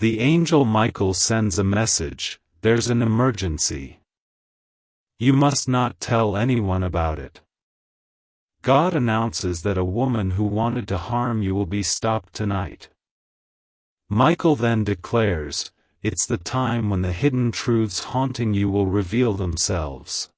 The angel Michael sends a message: there's an emergency. You must not tell anyone about it. God announces that a woman who wanted to harm you will be stopped tonight. Michael then declares, it's the time when the hidden truths haunting you will reveal themselves.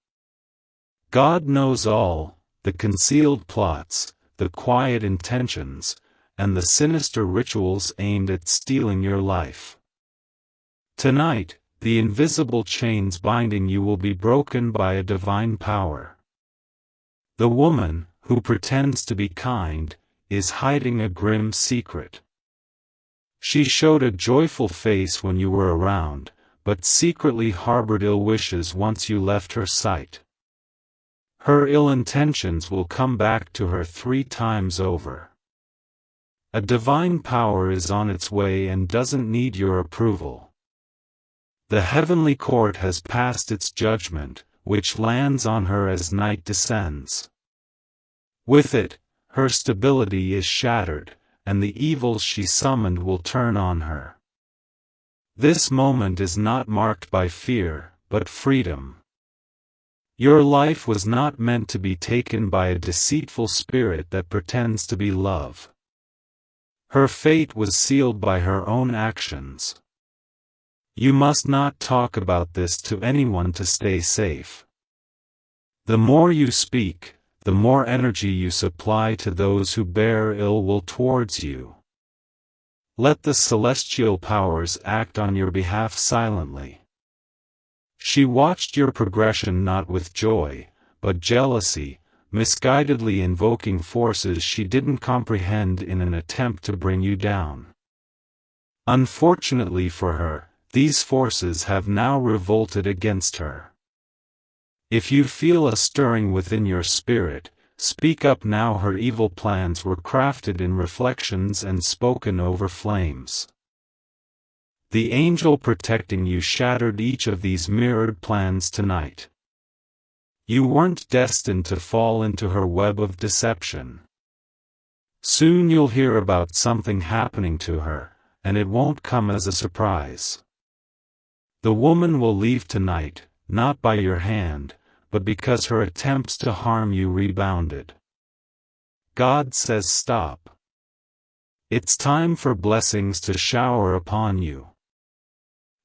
God knows all, the concealed plots, the quiet intentions, and the sinister rituals aimed at stealing your life. Tonight, the invisible chains binding you will be broken by a divine power. The woman, who pretends to be kind, is hiding a grim secret. She showed a joyful face when you were around, but secretly harbored ill wishes once you left her sight. Her ill intentions will come back to her 3 times over. A divine power is on its way and doesn't need your approval. The heavenly court has passed its judgment, which lands on her as night descends. With it, her stability is shattered, and the evils she summoned will turn on her. This moment is not marked by fear, but freedom. Your life was not meant to be taken by a deceitful spirit that pretends to be love. Her fate was sealed by her own actions. You must not talk about this to anyone to stay safe. The more you speak, the more energy you supply to those who bear ill will towards you. Let the celestial powers act on your behalf silently. She watched your progression not with joy, but jealousy, misguidedly invoking forces she didn't comprehend in an attempt to bring you down. Unfortunately for her, these forces have now revolted against her. If you feel a stirring within your spirit, speak up now. Her evil plans were crafted in reflections and spoken over flames. The angel protecting you shattered each of these mirrored plans tonight. You weren't destined to fall into her web of deception. Soon you'll hear about something happening to her, and it won't come as a surprise. The woman will leave tonight, not by your hand, but because her attempts to harm you rebounded. God says stop. It's time for blessings to shower upon you.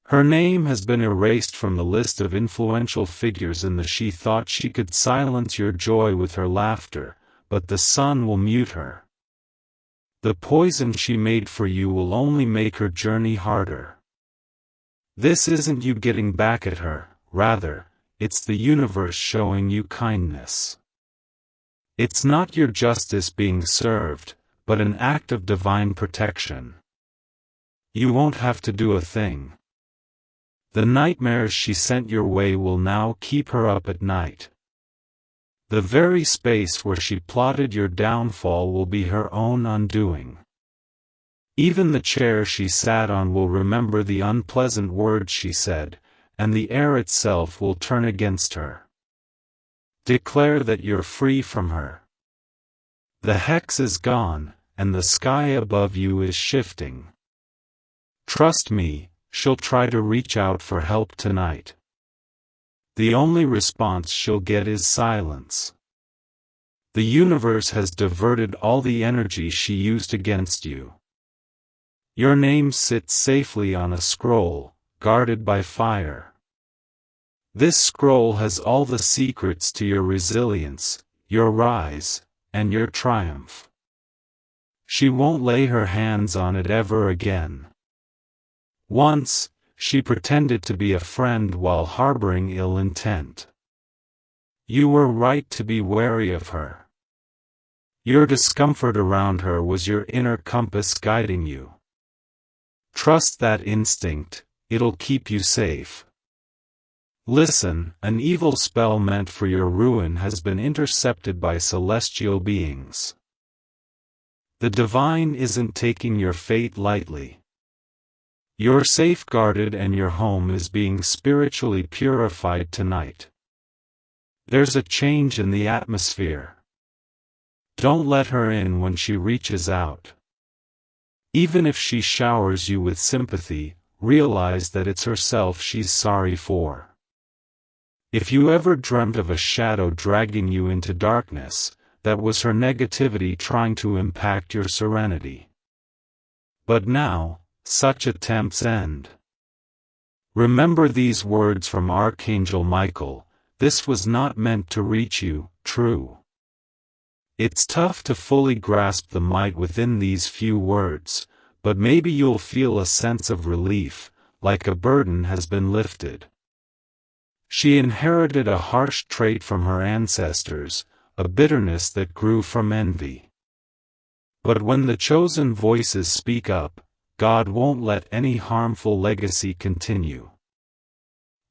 Her name has been erased from the list of influential figures in the she thought she could silence your joy with her laughter, but the sun will mute her. The poison she made for you will only make her journey harder. This isn't you getting back at her, rather, it's the universe showing you kindness. It's not your justice being served, but an act of divine protection. You won't have to do a thing. The nightmares she sent your way will now keep her up at night. The very space where she plotted your downfall will be her own undoing. Even the chair she sat on will remember the unpleasant words she said, and the air itself will turn against her. Declare that you're free from her. The hex is gone, and the sky above you is shifting. Trust me, she'll try to reach out for help tonight. The only response she'll get is silence. The universe has diverted all the energy she used against you. Your name sits safely on a scroll, guarded by fire. This scroll has all the secrets to your resilience, your rise, and your triumph. She won't lay her hands on it ever again. Once, she pretended to be a friend while harboring ill intent. You were right to be wary of her. Your discomfort around her was your inner compass guiding you. Trust that instinct, it'll keep you safe. Listen, an evil spell meant for your ruin has been intercepted by celestial beings. The divine isn't taking your fate lightly. You're safeguarded and your home is being spiritually purified tonight. There's a change in the atmosphere. Don't let her in when she reaches out. Even if she showers you with sympathy, realize that it's herself she's sorry for. If you ever dreamt of a shadow dragging you into darkness, that was her negativity trying to impact your serenity. But now, such attempts end. Remember these words from Archangel Michael: this was not meant to reach you, true. It's tough to fully grasp the might within these few words, but maybe you'll feel a sense of relief, like a burden has been lifted. She inherited a harsh trait from her ancestors, a bitterness that grew from envy. But when the chosen voices speak up, God won't let any harmful legacy continue.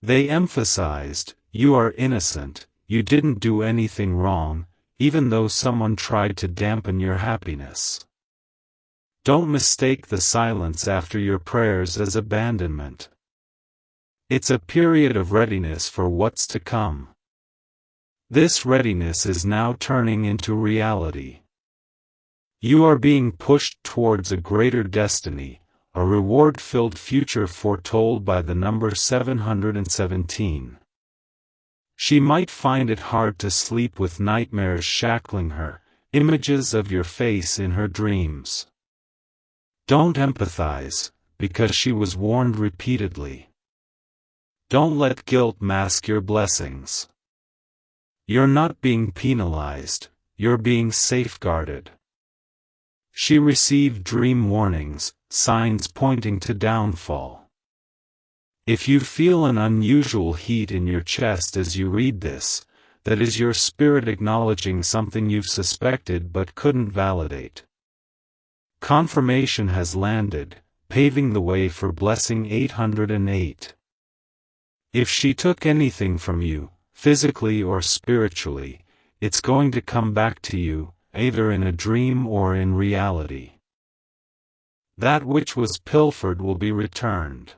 They emphasized, you are innocent, you didn't do anything wrong, even though someone tried to dampen your happiness. Don't mistake the silence after your prayers as abandonment. It's a period of readiness for what's to come. This readiness is now turning into reality. You are being pushed towards a greater destiny, a reward-filled future foretold by the number 717. She might find it hard to sleep with nightmares shackling her, images of your face in her dreams. Don't empathize, because she was warned repeatedly. Don't let guilt mask your blessings. You're not being penalized, you're being safeguarded. She received dream warnings, signs pointing to downfall. If you feel an unusual heat in your chest as you read this, that is your spirit acknowledging something you've suspected but couldn't validate. Confirmation has landed, paving the way for blessing 808. If she took anything from you, physically or spiritually, it's going to come back to you, either in a dream or in reality. That which was pilfered will be returned.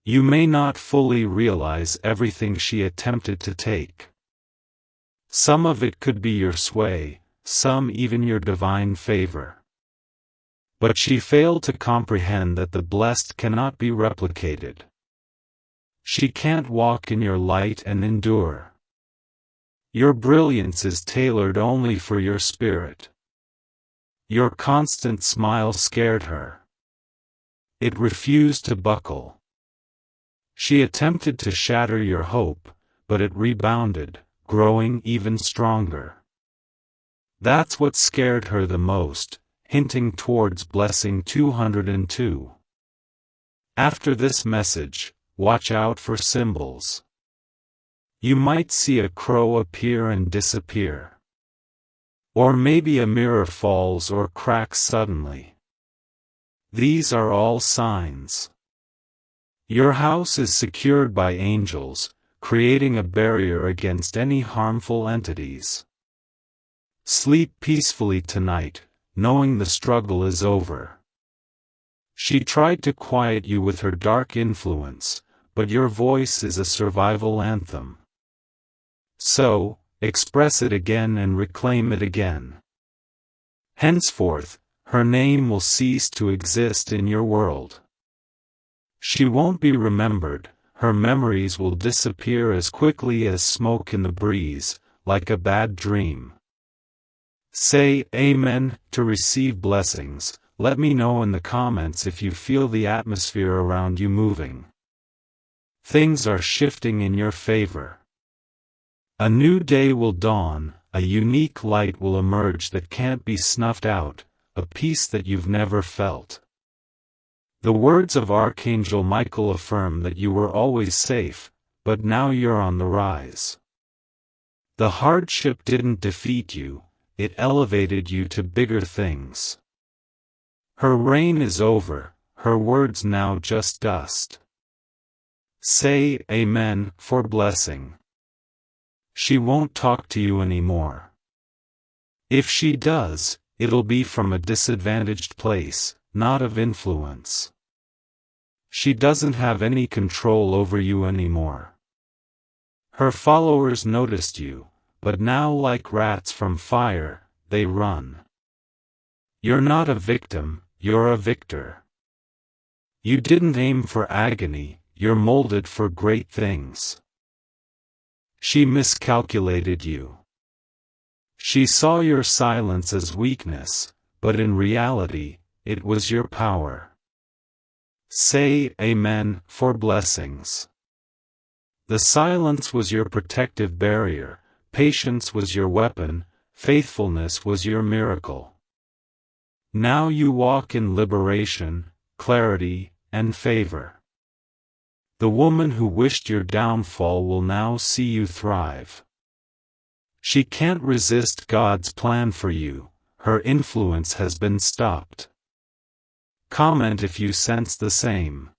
You may not fully realize everything she attempted to take. Some of it could be your sway, some even your divine favor. But she failed to comprehend that the blessed cannot be replicated. She can't walk in your light and endure. Your brilliance is tailored only for your spirit. Your constant smile scared her. It refused to buckle. She attempted to shatter your hope, but it rebounded, growing even stronger. That's what scared her the most, hinting towards blessing 202. After this message, watch out for symbols. You might see a crow appear and disappear. Or maybe a mirror falls or cracks suddenly. These are all signs. Your house is secured by angels, creating a barrier against any harmful entities. Sleep peacefully tonight, knowing the struggle is over. She tried to quiet you with her dark influence, but your voice is a survival anthem. So, express it again and reclaim it again. Henceforth, her name will cease to exist in your world. She won't be remembered, her memories will disappear as quickly as smoke in the breeze, like a bad dream. Say Amen to receive blessings. Let me know in the comments if you feel the atmosphere around you moving. Things are shifting in your favor. A new day will dawn, a unique light will emerge that can't be snuffed out, a peace that you've never felt. The words of Archangel Michael affirm that you were always safe, but now you're on the rise. The hardship didn't defeat you, it elevated you to bigger things. Her reign is over, her words now just dust. Say Amen for blessing. She won't talk to you anymore. If she does, it'll be from a disadvantaged place, not of influence. She doesn't have any control over you anymore. Her followers noticed you, but now like rats from fire, they run. You're not a victim, you're a victor. You didn't aim for agony, you're molded for great things. She miscalculated you. She saw your silence as weakness, but in reality, it was your power. Say Amen for blessings. The silence was your protective barrier, patience was your weapon, faithfulness was your miracle. Now you walk in liberation, clarity, and favor. The woman who wished your downfall will now see you thrive. She can't resist God's plan for you, her influence has been stopped. Comment if you sense the same.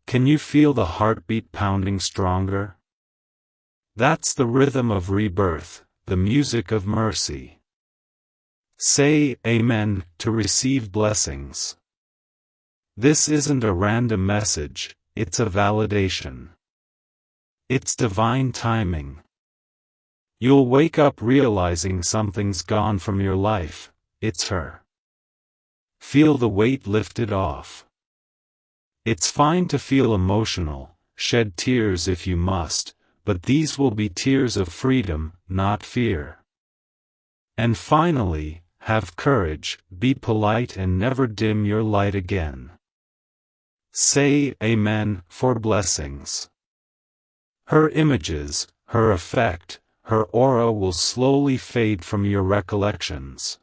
Can you feel the heartbeat pounding stronger? That's the rhythm of rebirth, the music of mercy. Say Amen to receive blessings. This isn't a random message, it's a validation. It's divine timing. You'll wake up realizing something's gone from your life, it's her. Feel the weight lifted off. It's fine to feel emotional, shed tears if you must, but these will be tears of freedom, not fear. And finally, have courage, be polite and never dim your light again. Say Amen for blessings. Her images, her effect, her aura will slowly fade from your recollections.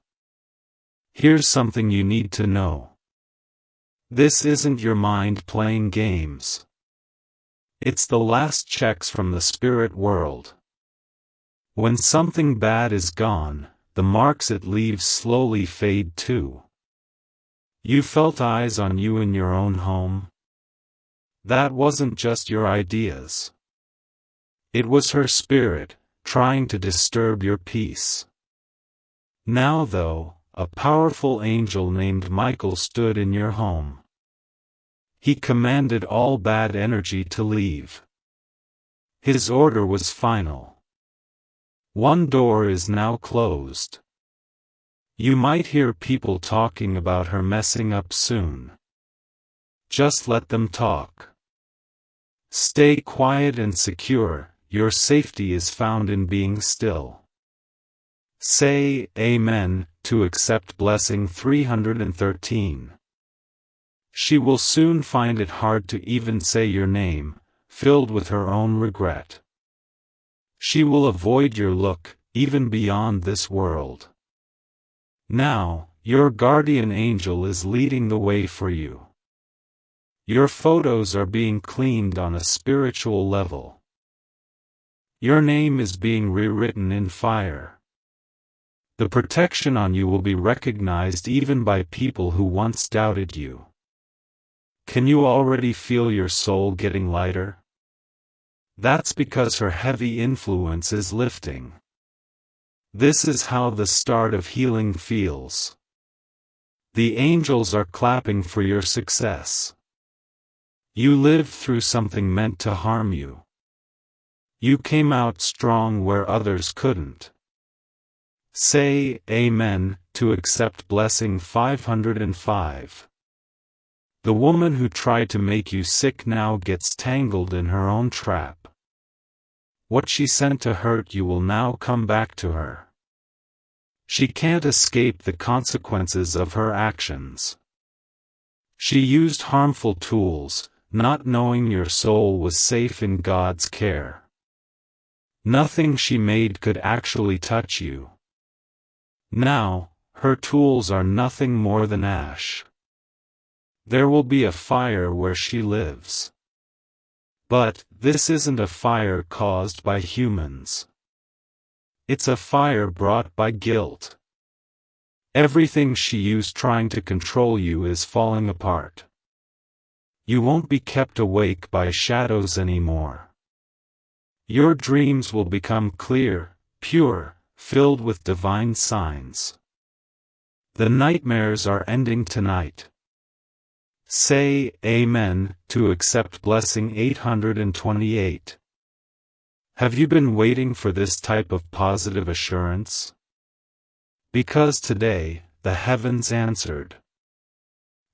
Here's something you need to know. This isn't your mind playing games. It's the last checks from the spirit world. When something bad is gone, the marks it leaves slowly fade too. You felt eyes on you in your own home? That wasn't just your ideas. It was her spirit, trying to disturb your peace. Now though, a powerful angel named Michael stood in your home. He commanded all bad energy to leave. His order was final. One door is now closed. You might hear people talking about her messing up soon. Just let them talk. Stay quiet and secure, your safety is found in being still. Say Amen to accept blessing 313. She will soon find it hard to even say your name, filled with her own regret. She will avoid your look, even beyond this world. Now, your guardian angel is leading the way for you. Your photos are being cleaned on a spiritual level. Your name is being rewritten in fire. The protection on you will be recognized even by people who once doubted you. Can you already feel your soul getting lighter? That's because her heavy influence is lifting. This is how the start of healing feels. The angels are clapping for your success. You lived through something meant to harm you. You came out strong where others couldn't. Say Amen to accept blessing 505. The woman who tried to make you sick now gets tangled in her own trap. What she sent to hurt you will now come back to her. She can't escape the consequences of her actions. She used harmful tools, not knowing your soul was safe in God's care. Nothing she made could actually touch you. Now, her tools are nothing more than ash. There will be a fire where she lives. But, this isn't a fire caused by humans. It's a fire brought by guilt. Everything she used trying to control you is falling apart. You won't be kept awake by shadows anymore. Your dreams will become clear, pure, filled with divine signs. The nightmares are ending tonight. Say Amen to accept blessing 828. Have you been waiting for this type of positive assurance? Because today, the heavens answered.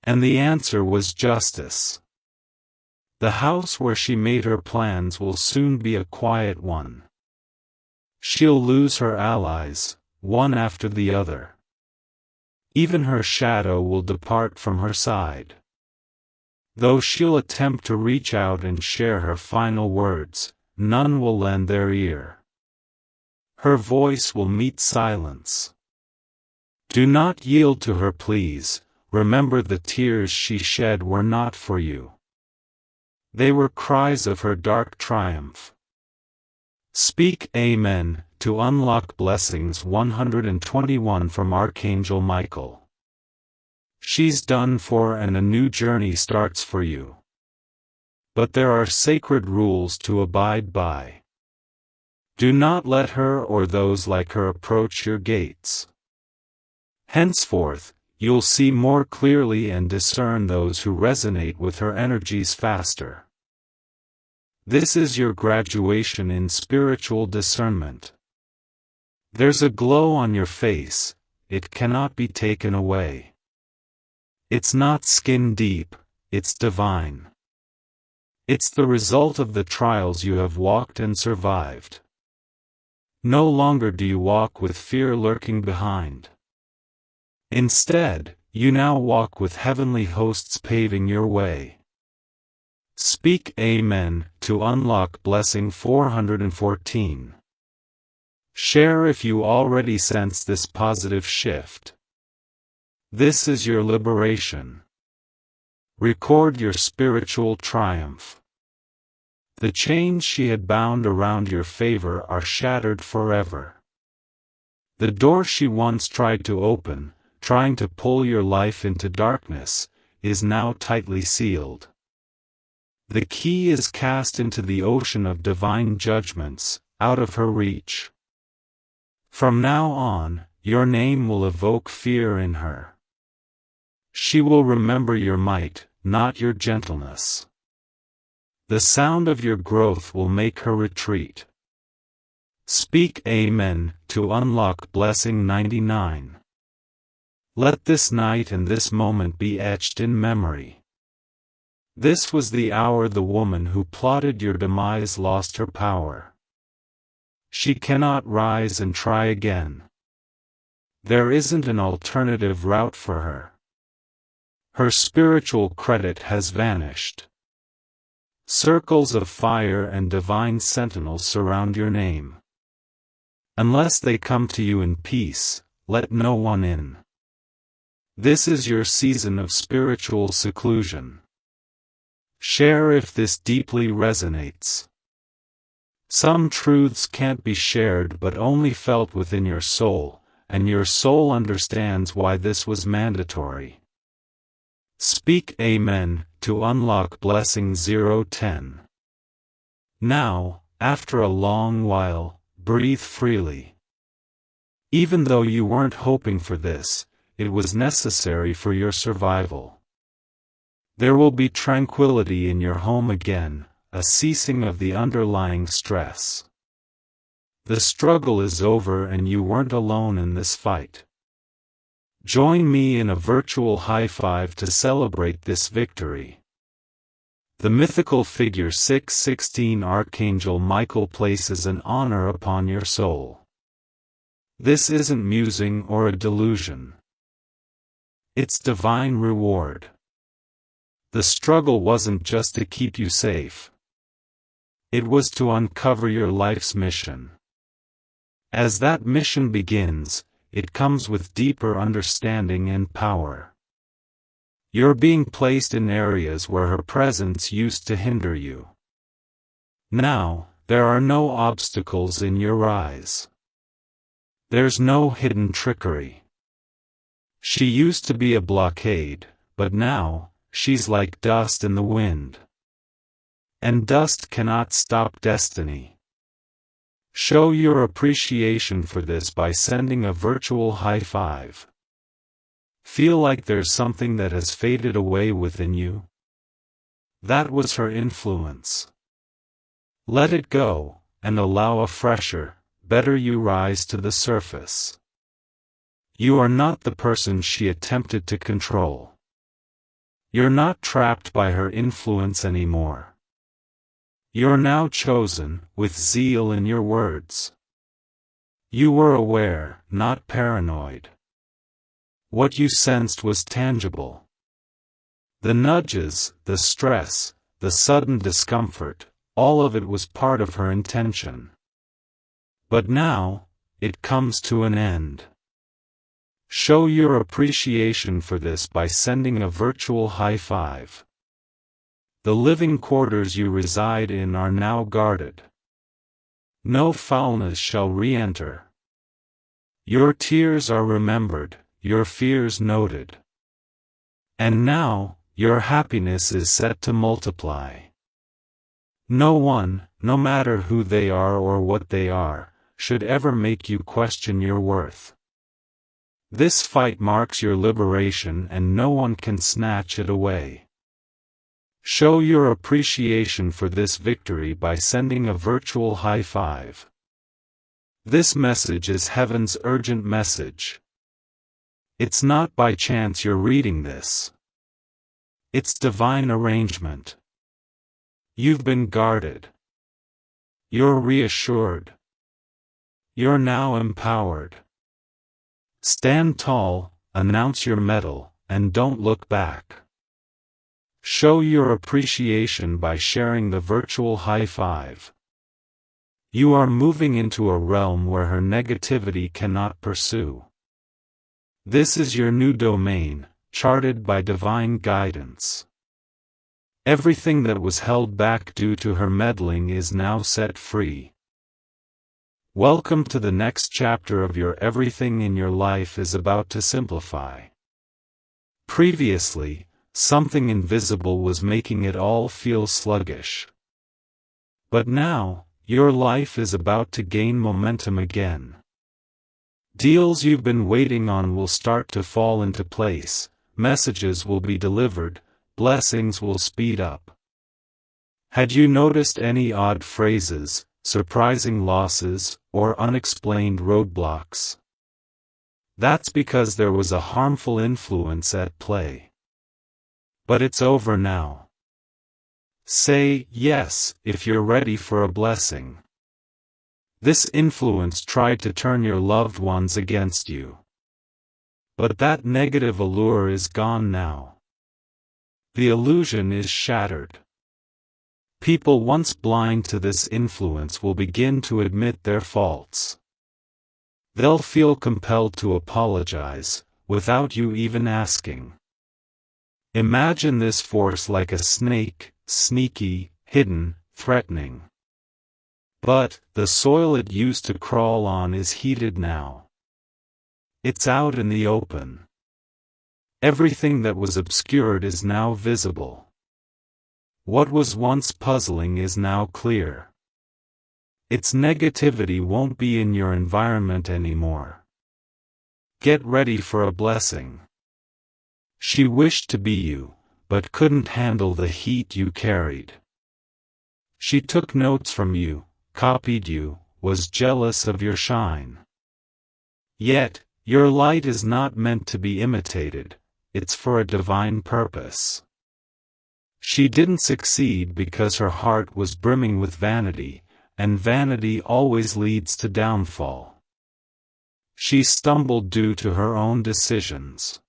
And the answer was justice. The house where she made her plans will soon be a quiet one. She'll lose her allies, one after the other. Even her shadow will depart from her side. Though she'll attempt to reach out and share her final words, none will lend their ear. Her voice will meet silence. Do not yield to her pleas. Remember, the tears she shed were not for you. They were cries of her dark triumph. Speak Amen to unlock blessings. 121 from Archangel Michael. She's done for and a new journey starts for you. But there are sacred rules to abide by. Do not let her or those like her approach your gates. Henceforth, you'll see more clearly and discern those who resonate with her energies faster. This is your graduation in spiritual discernment. There's a glow on your face, it cannot be taken away. It's not skin deep, it's divine. It's the result of the trials you have walked and survived. No longer do you walk with fear lurking behind. Instead, you now walk with heavenly hosts paving your way. Speak Amen to unlock blessing. 414. Share if you already sense this positive shift. This is your liberation. Record your spiritual triumph. The chains she had bound around your favor are shattered forever. The door she once tried to open, trying to pull your life into darkness, is now tightly sealed. The key is cast into the ocean of divine judgments, out of her reach. From now on, your name will evoke fear in her. She will remember your might, not your gentleness. The sound of your growth will make her retreat. Speak Amen to unlock blessing. 99. Let this night and this moment be etched in memory. This was the hour the woman who plotted your demise lost her power. She cannot rise and try again. There isn't an alternative route for her. Her spiritual credit has vanished. Circles of fire and divine sentinels surround your name. Unless they come to you in peace, let no one in. This is your season of spiritual seclusion. Share if this deeply resonates. Some truths can't be shared but only felt within your soul, and your soul understands why this was mandatory. Speak Amen to unlock blessing. 010. Now, after a long while, breathe freely. Even though you weren't hoping for this, it was necessary for your survival. There will be tranquility in your home again, a ceasing of the underlying stress. The struggle is over and you weren't alone in this fight. Join me in a virtual high five to celebrate this victory. The mythical figure 616 Archangel Michael places an honor upon your soul. This isn't musing or a delusion. It's divine reward. The struggle wasn't just to keep you safe. It was to uncover your life's mission. As that mission begins, it comes with deeper understanding and power. You're being placed in areas where her presence used to hinder you. Now, there are no obstacles in your rise. There's no hidden trickery. She used to be a blockade, but now, she's like dust in the wind. And dust cannot stop destiny. Show your appreciation for this by sending a virtual high five. Feel like there's something that has faded away within you. That was her influence. Let it go, and allow a fresher, better you rise to the surface. You are not the person she attempted to control. You're not trapped by her influence anymore. You're now chosen, with zeal in your words. You were aware, not paranoid. What you sensed was tangible. The nudges, the stress, the sudden discomfort, all of it was part of her intention. But now, it comes to an end. Show your appreciation for this by sending a virtual high five. The living quarters you reside in are now guarded. No foulness shall re-enter. Your tears are remembered, your fears noted. And now, your happiness is set to multiply. No one, no matter who they are or what they are, should ever make you question your worth. This fight marks your liberation and no one can snatch it away. Show your appreciation for this victory by sending a virtual high five. This message is heaven's urgent message. It's not by chance you're reading this. It's divine arrangement. You've been guarded. You're reassured. You're now empowered. Stand tall, announce your mettle, and don't look back. Show your appreciation by sharing the virtual high five. You are moving into a realm where her negativity cannot pursue. This is your new domain, charted by divine guidance. Everything that was held back due to her meddling is now set free. Welcome to the next chapter of your everything in your life is about to simplify. Previously, something invisible was making it all feel sluggish. But now, your life is about to gain momentum again. Deals you've been waiting on will start to fall into place, messages will be delivered, blessings will speed up. Had you noticed any odd phrases, surprising losses, or unexplained roadblocks? That's because there was a harmful influence at play. But it's over now. Say yes if you're ready for a blessing. This influence tried to turn your loved ones against you. But that negative allure is gone now. The illusion is shattered. People once blind to this influence will begin to admit their faults. They'll feel compelled to apologize, without you even asking. Imagine this force like a snake, sneaky, hidden, threatening. But, the soil it used to crawl on is heated now. It's out in the open. Everything that was obscured is now visible. What was once puzzling is now clear. Its negativity won't be in your environment anymore. Get ready for a blessing. She wished to be you, but couldn't handle the heat you carried. She took notes from you, copied you, was jealous of your shine. Yet, your light is not meant to be imitated, it's for a divine purpose. She didn't succeed because her heart was brimming with vanity, and vanity always leads to downfall. She stumbled due to her own decisions.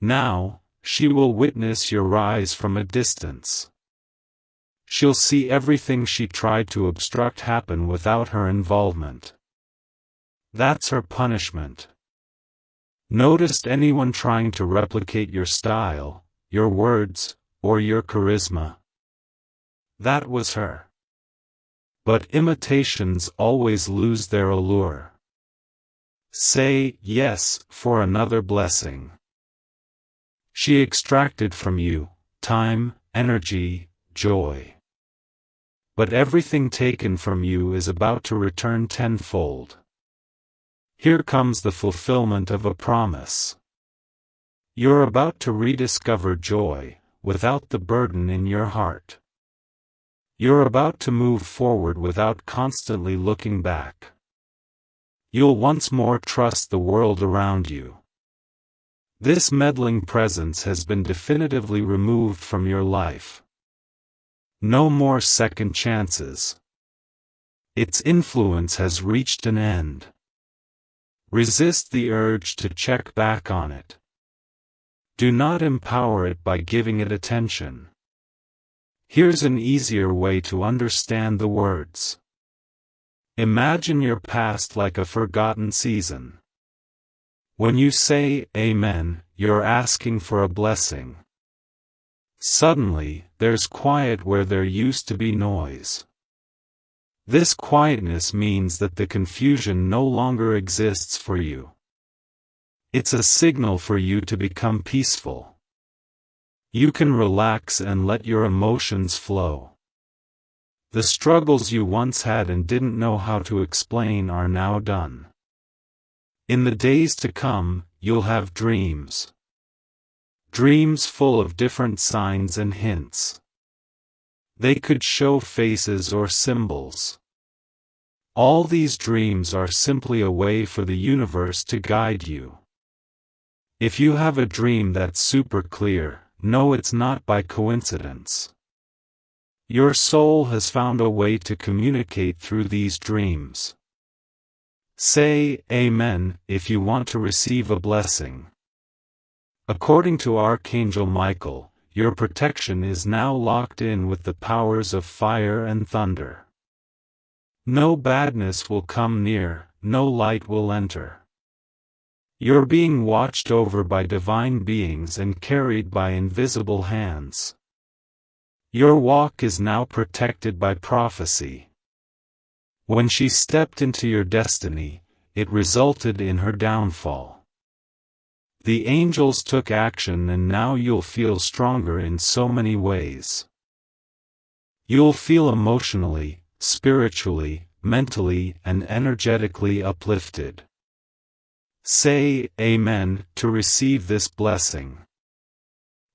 Now, she will witness your rise from a distance. She'll see everything she tried to obstruct happen without her involvement. That's her punishment. Noticed anyone trying to replicate your style, your words, or your charisma? That was her. But imitations always lose their allure. Say yes for another blessing. She extracted from you time, energy, joy. But everything taken from you is about to return tenfold. Here comes the fulfillment of a promise. You're about to rediscover joy, without the burden in your heart. You're about to move forward without constantly looking back. You'll once more trust the world around you. This meddling presence has been definitively removed from your life. No more second chances. Its influence has reached an end. Resist the urge to check back on it. Do not empower it by giving it attention. Here's an easier way to understand the words. Imagine your past like a forgotten season. When you say, Amen, you're asking for a blessing. Suddenly, there's quiet where there used to be noise. This quietness means that the confusion no longer exists for you. It's a signal for you to become peaceful. You can relax and let your emotions flow. The struggles you once had and didn't know how to explain are now done. In the days to come, you'll have dreams. Dreams full of different signs and hints. They could show faces or symbols. All these dreams are simply a way for the universe to guide you. If you have a dream that's super clear, know it's not by coincidence. Your soul has found a way to communicate through these dreams. Say, Amen, if you want to receive a blessing. According to Archangel Michael, your protection is now locked in with the powers of fire and thunder. No badness will come near, no light will enter. You're being watched over by divine beings and carried by invisible hands. Your walk is now protected by prophecy. When she stepped into your destiny, it resulted in her downfall. The angels took action and now you'll feel stronger in so many ways. You'll feel emotionally, spiritually, mentally, and energetically uplifted. Say, Amen, to receive this blessing.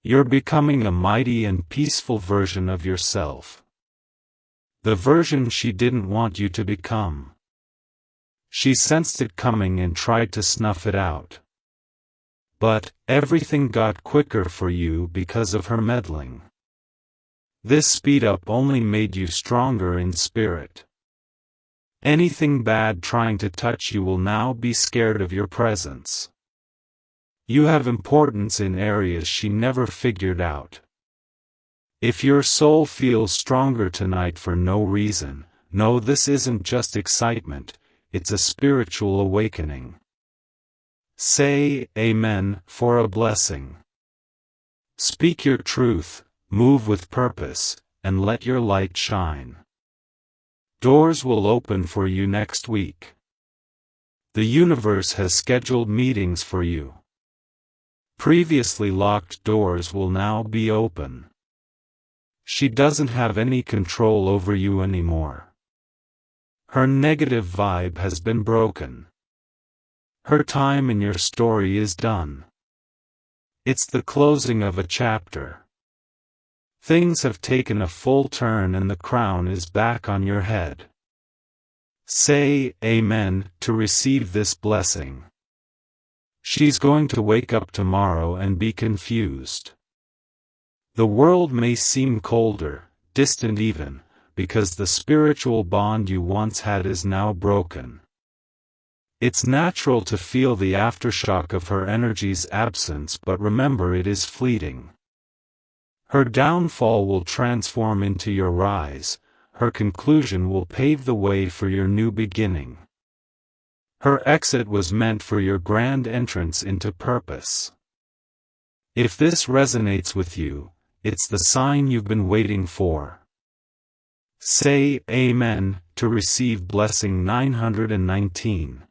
You're becoming a mighty and peaceful version of yourself. The version she didn't want you to become. She sensed it coming and tried to snuff it out. But, everything got quicker for you because of her meddling. This speed-up only made you stronger in spirit. Anything bad trying to touch you will now be scared of your presence. You have importance in areas she never figured out. If your soul feels stronger tonight for no reason, know this isn't just excitement, it's a spiritual awakening. Say, Amen, for a blessing. Speak your truth, move with purpose, and let your light shine. Doors will open for you next week. The universe has scheduled meetings for you. Previously locked doors will now be open. She doesn't have any control over you anymore. Her negative vibe has been broken. Her time in your story is done. It's the closing of a chapter. Things have taken a full turn and the crown is back on your head. Say, Amen, to receive this blessing. She's going to wake up tomorrow and be confused. The world may seem colder, distant even, because the spiritual bond you once had is now broken. It's natural to feel the aftershock of her energy's absence, but remember it is fleeting. Her downfall will transform into your rise, her conclusion will pave the way for your new beginning. Her exit was meant for your grand entrance into purpose. If this resonates with you, it's the sign you've been waiting for. Say, Amen, to receive blessing 919.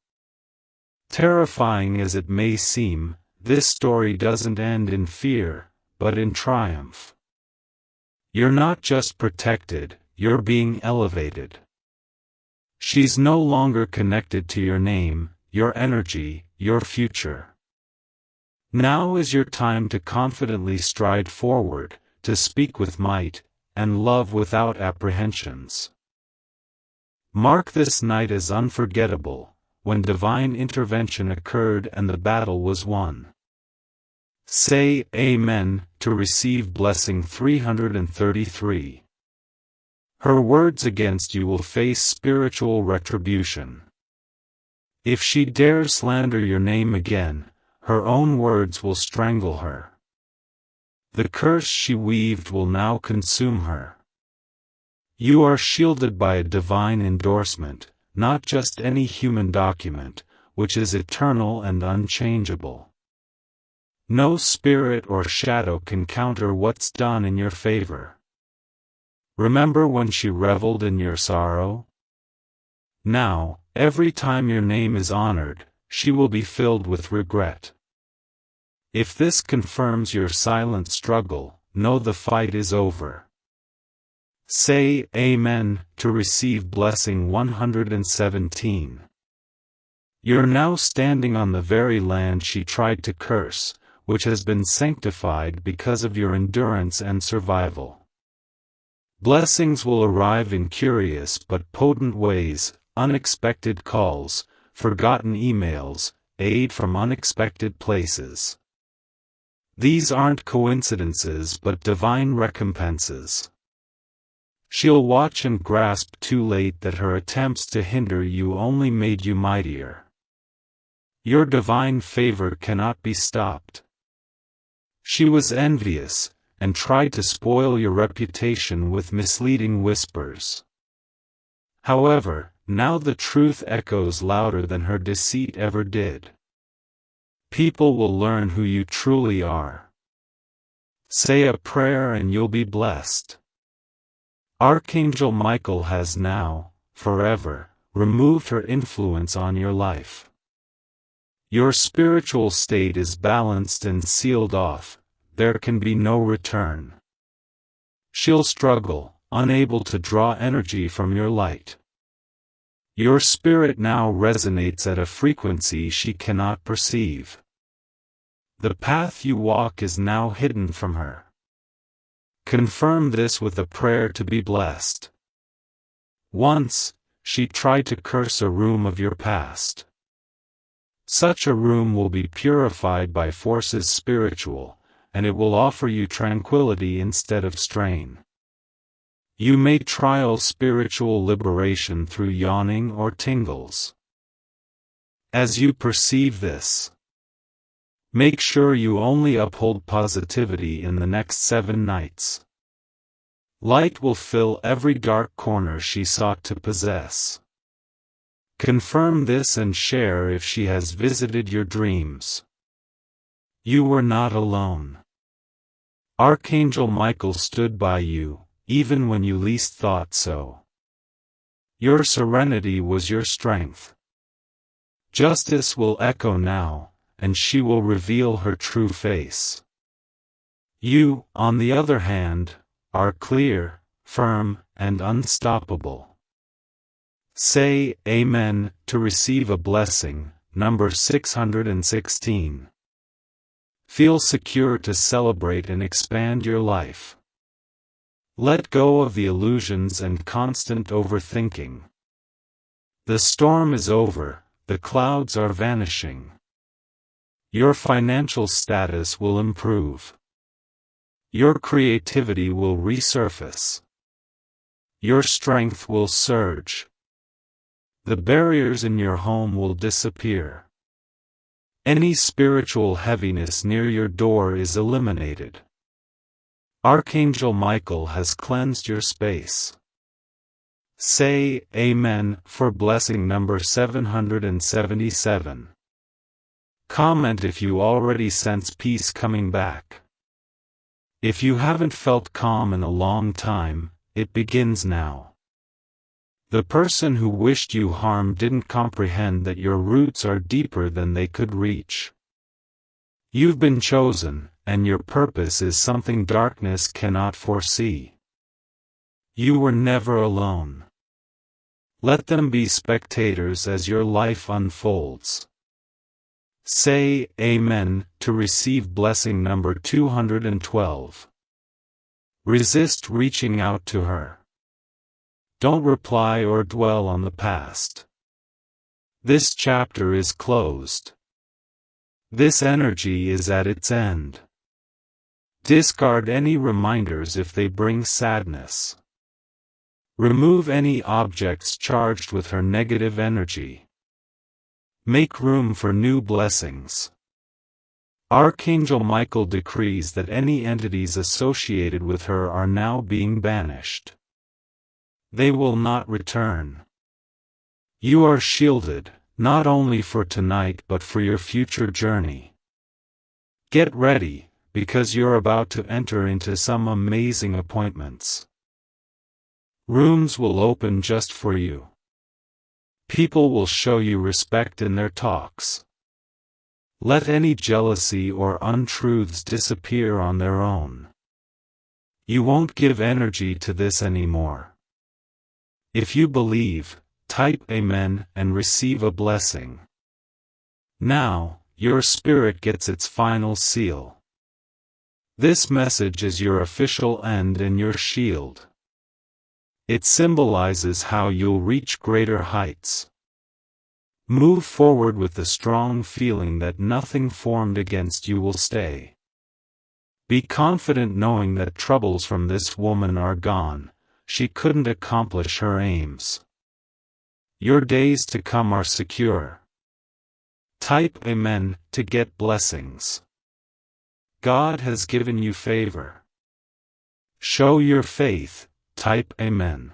Terrifying as it may seem, this story doesn't end in fear, but in triumph. You're not just protected, you're being elevated. She's no longer connected to your name, your energy, your future. Now is your time to confidently stride forward, to speak with might, and love without apprehensions. Mark this night as unforgettable, when divine intervention occurred and the battle was won. Say Amen to receive blessing 333. Her words against you will face spiritual retribution. If she dares slander your name again, her own words will strangle her. The curse she weaved will now consume her. You are shielded by a divine endorsement, not just any human document, which is eternal and unchangeable. No spirit or shadow can counter what's done in your favor. Remember when she reveled in your sorrow? Now, every time your name is honored, she will be filled with regret. If this confirms your silent struggle, know the fight is over. Say Amen to receive blessing 117. You're now standing on the very land she tried to curse, which has been sanctified because of your endurance and survival. Blessings will arrive in curious but potent ways, unexpected calls, forgotten emails, aid from unexpected places. These aren't coincidences but divine recompenses. She'll watch and grasp too late that her attempts to hinder you only made you mightier. Your divine favor cannot be stopped. She was envious, and tried to spoil your reputation with misleading whispers. However, now the truth echoes louder than her deceit ever did. People will learn who you truly are. Say a prayer and you'll be blessed. Archangel Michael has now, forever, removed her influence on your life. Your spiritual state is balanced and sealed off, there can be no return. She'll struggle, unable to draw energy from your light. Your spirit now resonates at a frequency she cannot perceive. The path you walk is now hidden from her. Confirm this with a prayer to be blessed. Once, she tried to curse a room of your past. Such a room will be purified by forces spiritual, and it will offer you tranquility instead of strain. You may trial spiritual liberation through yawning or tingles. As you perceive this, make sure you only uphold positivity in the next 7 nights. Light will fill every dark corner she sought to possess. Confirm this and share if she has visited your dreams. You were not alone. Archangel Michael stood by you, even when you least thought so. Your serenity was your strength. Justice will echo now, and she will reveal her true face. You, on the other hand, are clear, firm, and unstoppable. Say Amen to receive a blessing, number 616. Feel secure to celebrate and expand your life. Let go of the illusions and constant overthinking. The storm is over, the clouds are vanishing. Your financial status will improve. Your creativity will resurface. Your strength will surge. The barriers in your home will disappear. Any spiritual heaviness near your door is eliminated. Archangel Michael has cleansed your space. Say Amen for blessing number 777. Comment if you already sense peace coming back. If you haven't felt calm in a long time, it begins now. The person who wished you harm didn't comprehend that your roots are deeper than they could reach. You've been chosen, and your purpose is something darkness cannot foresee. You were never alone. Let them be spectators as your life unfolds. Say Amen to receive blessing number 212. Resist reaching out to her. Don't reply or dwell on the past. This chapter is closed. This energy is at its end. Discard any reminders if they bring sadness. Remove any objects charged with her negative energy. Make room for new blessings. Archangel Michael decrees that any entities associated with her are now being banished. They will not return. You are shielded, not only for tonight but for your future journey. Get ready, because you're about to enter into some amazing appointments. Rooms will open just for you. People will show you respect in their talks. Let any jealousy or untruths disappear on their own. You won't give energy to this anymore. If you believe, type Amen and receive a blessing. Now, your spirit gets its final seal. This message is your official end and your shield. It symbolizes how you'll reach greater heights. Move forward with the strong feeling that nothing formed against you will stay. Be confident knowing that troubles from this woman are gone. She couldn't accomplish her aims. Your days to come are secure. Type Amen to get blessings. God has given you favor. Show your faith. Type Amen.